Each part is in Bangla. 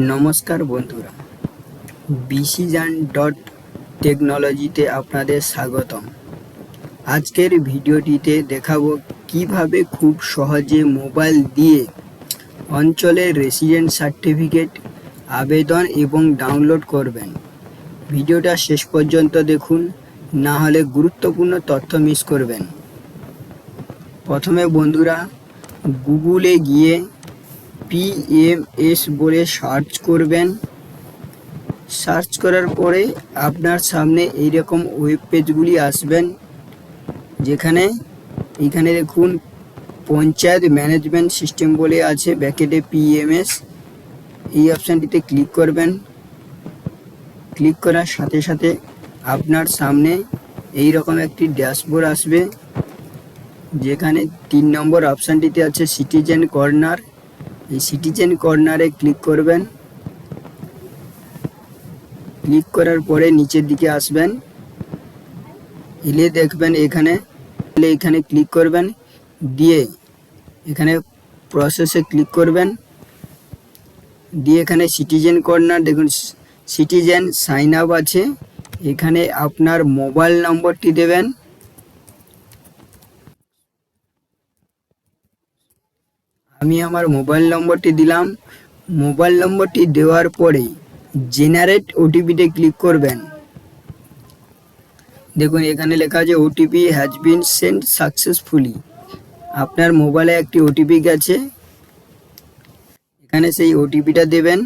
নমস্কার বন্ধুরা, bcjan.টেকনোলজিতে আপনাদের স্বাগতম। আজকের ভিডিওটিতে দেখাবো কিভাবে খুব সহজে মোবাইল দিয়ে অঞ্চলের রেসিডেন্ট সার্টিফিকেট আবেদন এবং ডাউনলোড করবেন। ভিডিওটা শেষ পর্যন্ত দেখুন, না হলে গুরুত্বপূর্ণ তথ্য মিস করবেন। প্রথমে বন্ধুরা গুগলে গিয়ে PMS বলে সার্চ করবেন। সার্চ করার পরে আপনার সামনে এইরকম ওয়েব পেজগুলি আসবেন, যেখানে এখানে দেখুন পঞ্চায়েত ম্যানেজমেন্ট সিস্টেম বলে আছে, ব্র্যাকেটে PMS। এই অপশানটিতে ক্লিক করবেন। ক্লিক করার সাথে সাথে আপনার সামনে এই রকম একটি ড্যাশবোর্ড আসবে, যেখানে 3 নম্বর অপশানটিতে আছে সিটিজেন কর্নার। এই সিটিজেন কর্নারে ক্লিক করবেন। ক্লিক করার পরে নিচের দিকে আসবেন, এলে দেখবেন এখানে ক্লিক করবেন, দিয়ে এখানে প্রসেসে ক্লিক করবেন। দিয়ে এখানে সিটিজেন কর্নার দেখুন, সিটিজেন সাইন আপ আছে। এখানে আপনার মোবাইল নম্বরটি দেবেন। আমি আমার মোবাইল নম্বরটি দিলাম। মোবাইল নম্বরটি দেওয়ার পরে জেনারেট ওটিপিতে ক্লিক করবেন। দেখুন এখানে লেখা আছে OTP has been sent successfully. আপনার মোবাইলে একটি ওটিপি গেছে, এখানে সেই ওটিপিটা দেবেন।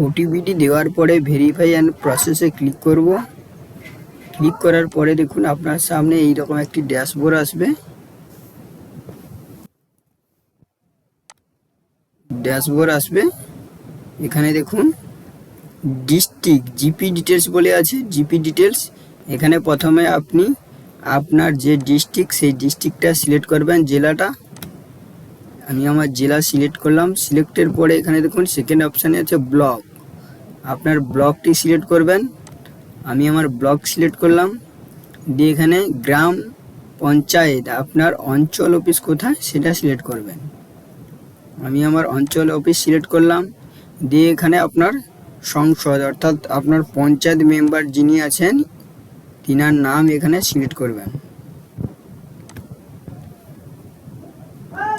ওটিপিটি দেওয়ার পরে ভেরিফাই অ্যান্ড প্রসেসে ক্লিক করব। ক্লিক করার পরে দেখুন আপনার সামনে এইরকম একটি ড্যাশবোর্ড আসবে। এখানে দেখুন ডিস্ট্রিক্ট জিপি ডিটেলস বলে আছে, জিপি ডিটেলস। এখানে প্রথমে আপনি আপনার যে ডিস্ট্রিক্ট সেই ডিস্ট্রিক্টটা সিলেক্ট করবেন, জেলাটা। আমি আমার জেলা সিলেক্ট করলাম। সিলেক্টের পরে এখানে দেখুন সেকেন্ড অপশানে আছে ব্লক। আপনার ব্লকটি সিলেক্ট করবেন। আমি আমার ব্লক সিলেক্ট করলাম। দিয়ে এখানে গ্রাম পঞ্চায়েত, আপনার অঞ্চল অফিস কোথায় সেটা সিলেক্ট করবেন। আমি আমার অঞ্চল অফিস সিলেক্ট করলাম। দিয়ে এখানে আপনার সংসদ, অর্থাৎ আপনার পঞ্চায়েত মেম্বার যিনি আছেন তিনার নাম এখানে সিলেক্ট করবেন।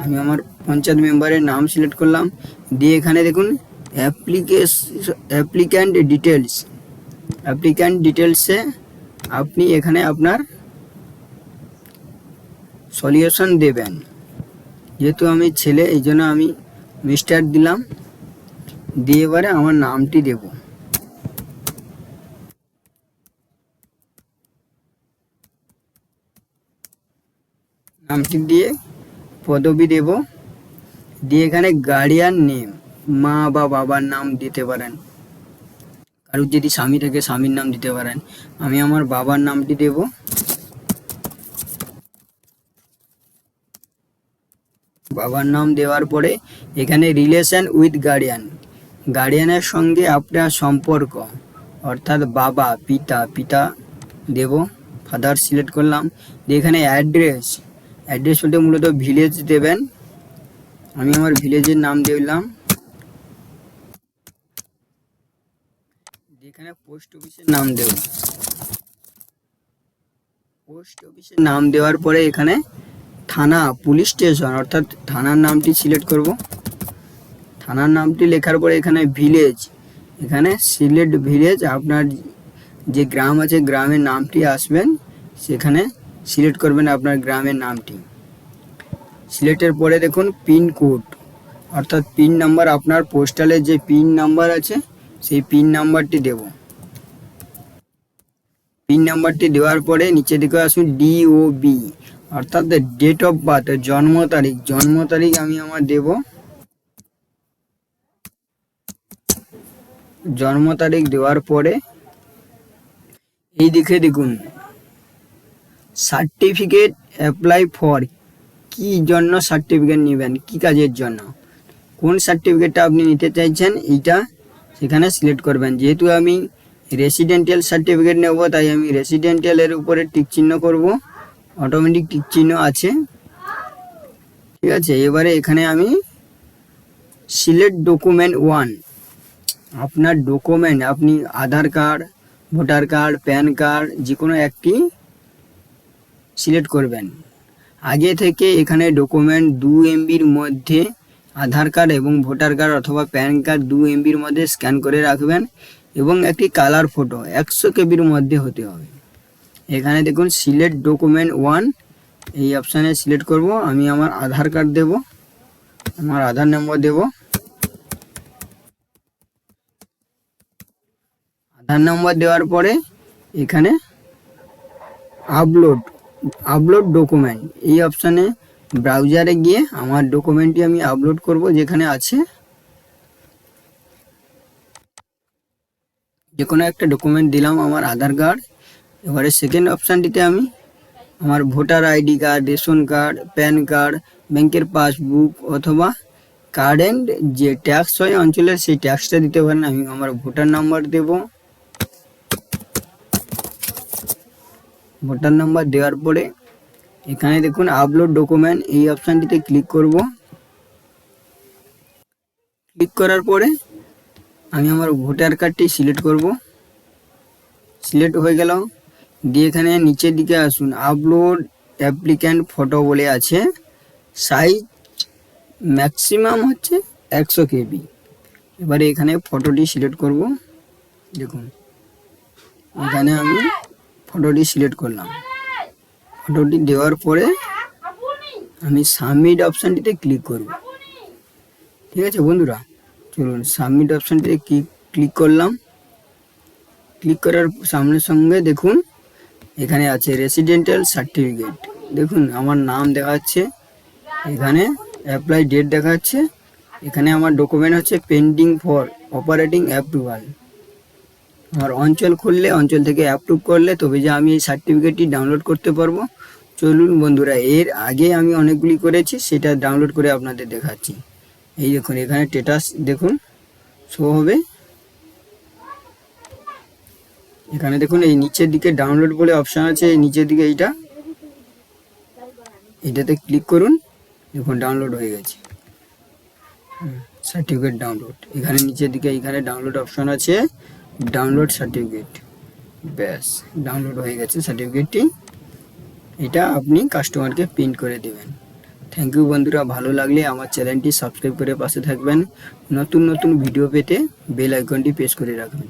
আমি আমার পঞ্চায়েত মেম্বারের নাম সিলেক্ট করলাম। দিয়ে এখানে দেখুন অ্যাপ্লিক্যান্ট ডিটেলসে আপনি এখানে আপনার সলিউশন দেবেন। যেহেতু আমি ছেলে, এই জন্য আমি মিস্টার দিলাম। দিয়ে এবারে আমার নামটি দেব। নামটি দিয়ে পদবি দেব। দিয়ে এখানে গার্ডিয়ান নেম, মা বা বাবার নাম দিতে পারেন। কারোর যদি স্বামী থাকে স্বামীর নাম দিতে পারেন। আমি আমার বাবার নামটি দেব। বাবার নাম দেওয়ার পরে এখানে রিলেশন উইথ গার্ডিয়ানের সঙ্গে আপনার সম্পর্ক, অর্থাৎ বাবা পিতা দেব। ফাদার সিলেক্ট করলাম। দিয়ে এখানে অ্যাড্রেস বলতে মূলত ভিলেজ দেবেন। আমি আমার ভিলেজের নাম দিলাম। এখানে পোস্ট অফিসের নাম দেব। পোস্ট অফিসের নাম দেওয়ার পরে এখানে থানা, পুলিশ স্টেশন, অর্থাৎ থানার নামটি সিলেক্ট করব। থানার নামটি লেখার পরে এখানে ভিলেজ, এখানে সিলেক্ট ভিলেজ। আপনার যে গ্রাম আছে গ্রামের নামটি আসবেন, সেখানে সিলেক্ট করবেন আপনার গ্রামের নামটি। সিলেক্টের পরে দেখুন পিনকোড, অর্থাৎ পিন নাম্বার, আপনার পোস্টালের যে পিন নাম্বার আছে সেই পিন নাম্বারটি দেব। পিন নাম্বারটি দেওয়ার পরে নিচে দিকে আসুন DOB, অর্থাৎ ডেট অফ বার্থ, জন্ম তারিখ আমি আমার দেব। জন্ম তারিখ দেওয়ার পরে এই দিকে দেখুন সার্টিফিকেট অ্যাপ্লাই ফর, কি জন্য সার্টিফিকেট নেবেন, কি কাজের জন্য, কোন সার্টিফিকেটটা আপনি নিতে চাইছেন এইটা সেখানে সিলেক্ট করবেন। যেহেতু আমি রেসিডেন্টিয়াল সার্টিফিকেট নেব, তাই আমি রেসিডেন্টিয়ালের উপরে টিক চিহ্ন করব। অটোমেটিক টিক চিহ্ন আছে। ঠিক আছে, এবারে এখানে আমি সিলেক্ট ডকুমেন্ট 1, আপনার ডকুমেন্ট আপনি Aadhaar card, voter card, PAN card যে কোনো একটি সিলেক্ট করবেন। আগে থেকে এখানে ডকুমেন্ট 2 MBর মধ্যে আধার কার্ড এবং ভোটার কার্ড অথবা প্যান কার্ড 2 MBর মধ্যে স্ক্যান করে রাখবেন এবং একটি কালার ফটো 100 KBর মধ্যে হতে হবে। এখানে দেখুন সিলেক্ট ডকুমেন্ট 1, এই অপশানে সিলেক্ট করব। আমি আমার আধার কার্ড দেব, আমার আধার নম্বর দেব। আধার নম্বর দেওয়ার পরে এখানে আপলোড ডকুমেন্ট, এই অপশানে ব্রাউজারে গিয়ে আমার ডকুমেন্টটি আমি আপলোড করব। যেখানে আছে যে কোনো একটা ডকুমেন্ট দিলাম, আমার আধার কার্ড। এবারে সেকেন্ড অপশানটিতে আমি আমার voter ID card, ration card, PAN card, ব্যাংকের পাসবুক অথবা কারেন্ট যে ট্যাক্স হয় অঞ্চলের সেই ট্যাক্সটা দিতে পারেন। আমি আমার ভোটার নাম্বার দেব। ভোটার নাম্বার দেওয়ার পরে এখানে দেখুন আপলোড ডকুমেন্ট, এই অপশানটিতে ক্লিক করব। ক্লিক করার পরে আমি আমার ভোটার কার্ডটি সিলেক্ট করব। সিলেক্ট হয়ে গেল। দিয়ে এখানে নিচের দিকে আসুন, আপলোড অ্যাপ্লিক্যান্ট ফটো বলে আছে, সাইজ ম্যাক্সিমাম হচ্ছে 100 KB। এবারে এখানে ফটোটি সিলেক্ট করব। দেখুন এখানে আমি ফটোটি সিলেক্ট করলাম। ফটোটি দেওয়ার পরে আমি সাবমিট অপশানটিতে ক্লিক করব। ঠিক আছে বন্ধুরা, চলুন সাবমিট অপশানটিতে ক্লিক করলাম। ক্লিক করার সঙ্গে দেখুন এখানে আছে রেসিডেন্টাল সার্টিফিকেট। দেখুন আমার নাম দেখাচ্ছে, এখানে অ্যাপ্লাই ডেট দেখাচ্ছে, এখানে আমার ডকুমেন্ট হচ্ছে পেন্ডিং ফর অপারেটিং অ্যাপ্রুভাল। আমার অঞ্চল খুললে, অঞ্চল থেকে অ্যাপ্রুভ করলে তবে যে আমি এই সার্টিফিকেটটি ডাউনলোড করতে পারবো। চলুন বন্ধুরা, এর আগে আমি অনেকগুলি করেছি, সেটা ডাউনলোড করে আপনাদের দেখাচ্ছি। এই দেখুন এখানে স্ট্যাটাস দেখুন শো হবে। এখানে দেখুন এই নিচের দিকে ডাউনলোড বলে অপশান আছে, এই নিচের দিকে এইটাতে ক্লিক করুন। দেখুন ডাউনলোড হয়ে গেছে সার্টিফিকেট ডাউনলোড। এখানে নিচের দিকে এখানে ডাউনলোড অপশান আছে, ডাউনলোড সার্টিফিকেট। ব্যাস ডাউনলোড হয়ে গেছে সার্টিফিকেটটি। এটা আপনি কাস্টমারকে প্রিন্ট করে দেবেন। থ্যাংক ইউ বন্ধুরা, ভালো লাগলে আমার চ্যানেলটি সাবস্ক্রাইব করে পাশে থাকবেন। নতুন নতুন ভিডিও পেতে বেল আইকনটি প্রেস করে রাখবেন।